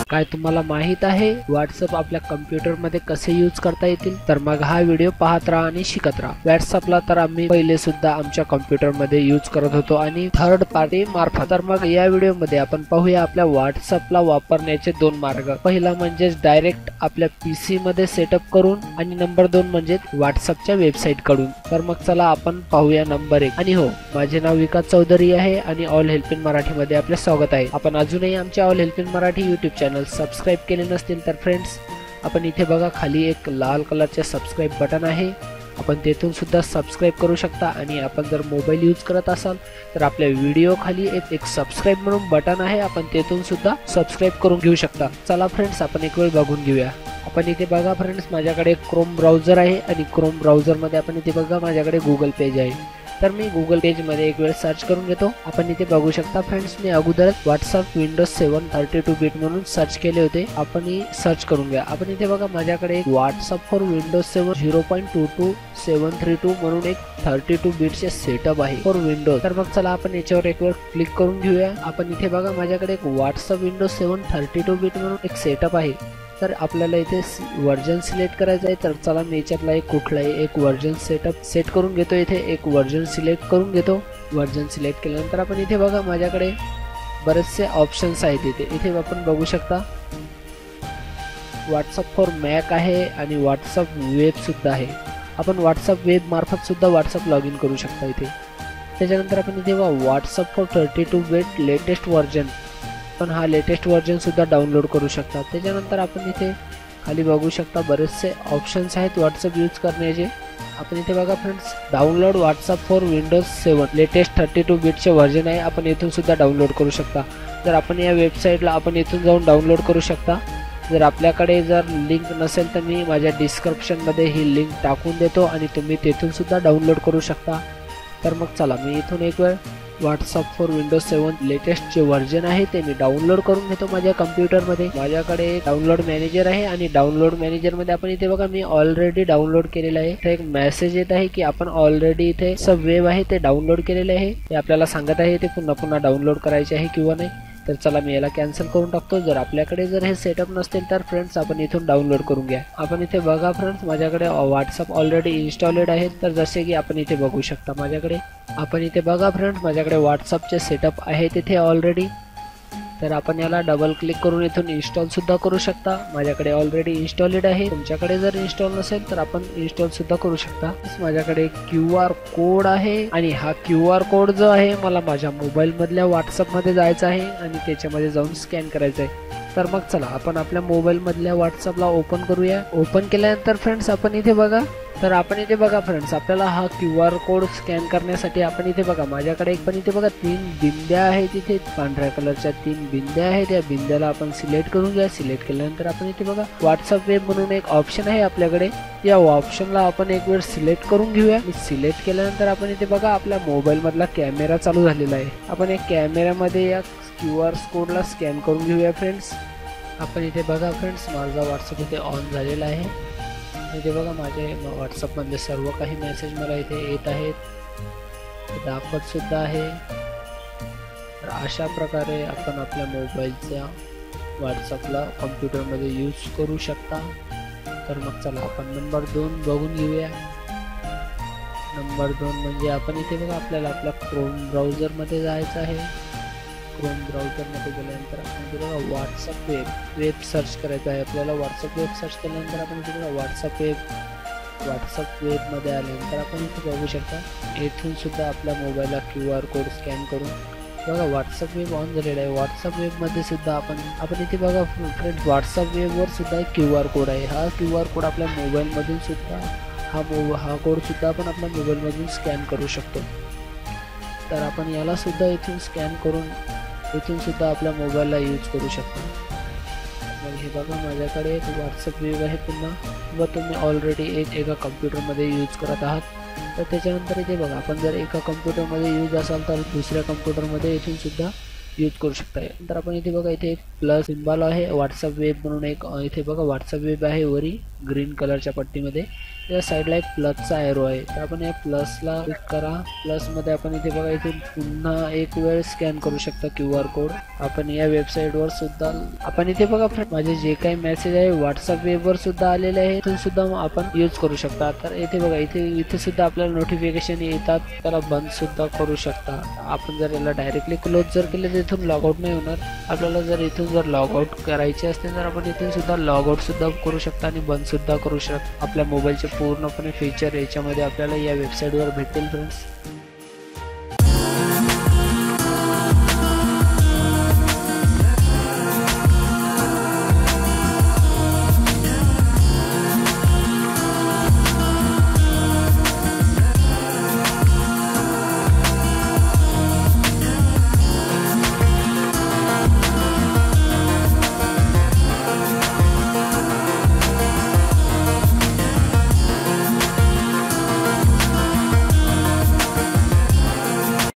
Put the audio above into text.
काय तुम्हाला माहित आहे व्हॉट्सअप आपल्या कम्प्युटर मध्ये कसे यूज करता येतील? तर मग हा व्हिडिओ पाहत राहा आणि शिकत राहा। व्हॉट्सअपला तर आम्ही पहिले सुद्धा आमच्या कम्प्युटर मध्ये यूज करत होतो आणि थर्ड पार्टी मार्फत। तर मग या व्हिडिओ मध्ये आपण पाहूया आपल्या व्हॉट्सअपला वापरण्याचे दोन मार्ग। पहिला म्हणजे डायरेक्ट आपल्या पीसी मध्ये सेटअप करून आणि नंबर 2 म्हणजे व्हॉट्सअपच्या वेबसाईट कडून। तर मग चला आपण पाहूया नंबर 1। आणि हो, माझे नाव विकास चौधरी आहे आणि ऑल हेल्प इन मराठी मध्ये आपले स्वागत आहे। आपण अजूनही आमचे all help in Marathi YouTube channel subscribe केले नसतील तर फ्रेंड्स आपण इथे बघा खाली एक लाल कलरचे सबस्क्राइब बटन आहे, आपण तेथून सुद्धा सबस्क्राइब करू शकता। आणि आपण जर मोबाईल यूज करत असाल तर आपल्या व्हिडिओ खाली एक सबस्क्राइब म्हणून बटन आहे, आपण तेथून सुद्धा सबस्क्राइब करून घेऊ शकता। चला फ्रेंड्स आपण एक वेळ बघून घेऊया। आपण इथे बघा फ्रेंड्स माझ्याकडे क्रोम ब्राउझर आहे आणि क्रोम ब्राउझर मध्ये आपण इथे बघा माझ्याकडे गुगल पेज आहे। तर मी गुगल पेज मध्ये एक वेळ सर्च करून घेतो। आपण इथे बघू शकता फ्रेंड्स मी अगोदरच व्हॉट्सअप विंडोज 7 32 बिट म्हणून सर्च केले होते, आपण सर्च करून घ्या। आपण इथे बघा माझ्याकडे एक व्हॉट्सअप फॉर विंडोज 7 0.22732 म्हणून एक 32 बिटचे सेटअप आहे फॉर विंडोज। तर मग चला आपण याच्यावर एक वेळ क्लिक करून घेऊया। आपण इथे बघा माझ्याकडे एक व्हॉट्सअप विंडोज 7 32 बिट म्हणून एक सेटअप आहे। तर आपल्याला इथे वर्जन सिलेक्ट करायचं आहे। तर चला मी याच्यातला एक कुठलाही एक वर्जन सेट करून घेतो। इथे एक वर्जन सिलेक्ट करून घेतो। वर्जन सिलेक्ट केल्यानंतर आपण इथे बघा माझ्याकडे बरेचसे ऑप्शन्स आहेत। इथे आपण बघू शकता व्हॉट्सअप फॉर मॅक आहे आणि व्हॉट्सअप वेब सुद्धा आहे। आपण व्हॉट्सअप वेब मार्फत सुद्धा व्हॉट्सअप लॉग इन करू शकता इथे। त्याच्यानंतर आपण इथे WhatsApp for 32 bit latest version, पण हा लेटेस्ट वर्जन सुद्धा डाउनलोड करू शकता। त्याच्यानंतर आपण इथे खाली बघू शकता बरेचसे ऑप्शन्स आहेत व्हॉट्सअप यूज करण्याचे। आपण इथे बघा friends download WhatsApp for Windows 7 latest 32 बिटचे वर्जन आहे, आपण इथून सुद्धा डाउनलोड करू शकता। जर आपण या वेबसाईटला आपण इथून जाऊन डाउनलोड करू शकता। जर आपल्याकडे जर लिंक नसेल तर मी माझ्या डिस्क्रिप्शन मध्ये ही लिंक टाकून देतो आणि तुम्ही तेथून सुद्धा डाउनलोड करू शकता। तर मग चला मी इथून एक वेळ व्हॉट्सअप फॉर विंडोज 7 लेटेस्ट जे वर्जन आहे ते मी डाउनलोड करून घेतो माझ्या कम्प्युटर मध्ये। माझ्याकडे डाउनलोड मॅनेजर आहे आणि डाउनलोड मॅनेजर मध्ये आपण इथे बघा मी ऑलरेडी डाउनलोड केलेलं आहे। तर एक मेसेज येत आहे की आपण ऑलरेडी इथे सब वेब आहे ते डाउनलोड केलेले आहे, ते आपल्याला सांगत आहे ते पुन्हा पुन्हा डाउनलोड करायचे आहे किंवा नाही। तर चला मी याला कॅन्सल करून टाकतो। जर आपल्याकडे जर हे सेटअप नसतील तर फ्रेंड्स आपण इथून डाउनलोड करून घ्या। आपण इथे बघा फ्रेंड्स माझ्याकडे व्हॉट्सअप ऑलरेडी इन्स्टॉलेड आहे। तर जसे की आपण इथे बघू शकता माझ्याकडे आपण इथे बघा फ्रेंड्स माझ्याकडे व्हॉट्सअपचे सेटअप आहे तिथे ऑलरेडी। तर आपण याला डबल क्लिक करून इथून इन्स्टॉल सुद्धा करू शकता। माझ्याकडे ऑलरेडी इन्स्टॉलेड आहे, तुमच्याकडे जर इन्स्टॉल नसेल तर आपण इन्स्टॉल सुद्धा करू शकता। माझ्याकडे QR कोड आहे आणि हा QR कोड जो आहे मला माझ्या मोबाईल मधल्या व्हॉट्सअप मध्ये जायचा आहे आणि त्याच्यामध्ये जाऊन स्कॅन करायचं आहे। तर मग चला आपण आपल्या मोबाईल मधल्या व्हॉट्सअपला ओपन करूया। ओपन केल्यानंतर फ्रेंड्स आपण इथे बघा तर आपण इथे बघा फ्रेंड्स आपल्याला हा QR कोड स्कॅन करण्यासाठी आपण इथे बघा माझ्याकडे एक पण इथे बघा 3 बिंद्या आहेत, तिथे पांढऱ्या कलरच्या 3 बिंद्या आहेत। त्या बिंद्याला आपण सिलेक्ट करून घ्या। सिलेक्ट केल्यानंतर आपण इथे बघा व्हॉट्सअप वेब म्हणून एक ऑप्शन आहे आपल्याकडे, या ऑप्शनला आपण एक वेळ सिलेक्ट करून घेऊया। सिलेक्ट केल्यानंतर आपण इथे बघा आपल्या मोबाईल मधला कॅमेरा चालू झालेला आहे। आपण एक कॅमेऱ्यामध्ये या QR कोडला स्कॅन करून घेऊया फ्रेंड्स। आपण इथे बघा फ्रेंड्स माझा व्हॉट्सअप इथे ऑन झालेला आहे। इथे बघा माझे व्हॉट्सअप मध्ये सर्व काही मेसेज मला इथे येत आहेत, दाखवत सुद्धा आहे। तर अशा प्रकारे आपण आपल्या मोबाईलच्या व्हॉट्सअपला कम्प्युटर मध्ये यूज करू शकता। तर मग चला आपण नंबर 2 बघून घेऊया। नंबर 2 म्हणजे आपण इथे बघा आपल्याला आपल्या क्रोम ब्राउझर मध्ये जायचं आहे। क्रोम ब्राउझर मध्ये गेल्यानंतर आपण इथे बघा व्हॉट्सअप वेब सर्च करायचं आहे आपल्याला। व्हॉट्सअप वेब सर्च केल्यानंतर आपण इथे बघा व्हॉट्सअप वेब मध्ये आल्यानंतर आपण इथे बघू शकता येथून सुद्धा आपल्या मोबाईलला QR कोड स्कॅन करून बघा व्हॉट्सअप वेब ऑन झालेला आहे। व्हॉट्सअप वेब मध्ये सुद्धा आपण इथे बघा फ्रेंड्स व्हॉट्सअप वेब वर सुद्धा एक QR कोड आहे। हा QR कोड आपल्या मोबाईल मधून सुद्धा हा कोड सुद्धा आपण आपल्या मोबाईल मधून स्कॅन करू शकतो। तर आपण याला सुद्धा इथून स्कॅन करून इथून सुद्धा आपल्या मोबाईलला यूज करू शकतो। मग हे बघा माझ्याकडे एक व्हॉट्सअप वेब आहे पुन्हा, व तुम्ही ऑलरेडी एका कम्प्युटरमध्ये यूज करत आहात। तर त्याच्यानंतर इथे बघा आपण जर एका कम्प्युटरमध्ये यूज असाल तर दुसऱ्या कम्प्युटरमध्ये इथून सुद्धा यूज करू शकता। नंतर आपण इथे बघा इथे एक प्लस सिम्बॉल आहे व्हॉट्सअप वेब म्हणून एक इथे बघा व्हॉट्सअप वेब आहे वरी ग्रीन कलरच्या पट्टीमध्ये। त्या साईडला एक प्लसचा एरो आहे, तर आपण या प्लसला क्लिक करा. प्लस मध्ये आपण इथे बघा, इथून पुन्हा एक वेळ स्कॅन करू शकता QR कोड. आपण या वेबसाईटवर सुद्धा आपण इथे बघा फ्रेंड, माझे जे काही मेसेज आहे व्हॉट्सअप वेबवर सुद्धा आलेले आहे, इथून सुद्धा आपण यूज करू शकता. तर इथे बघा, इथे सुद्धा आपल्याला नोटिफिकेशन येतात, त्याला बंद सुद्धा करू शकता. आपण जर याला डायरेक्टली क्लोज जर केले तर इथून लॉगआउट नाही होणार. आपल्याला जर इथून जर लॉगआउट करायचे असते तर आपण इथून सुद्धा लॉगआउट सुद्धा करू शकता आणि बंद सुद्धा करू शकता. आपल्या मोबाईलचे पूर्णपणे फीचर याच्यामध्ये आपल्याला या वेबसाईटवर भेटेल फ्रेंड्स.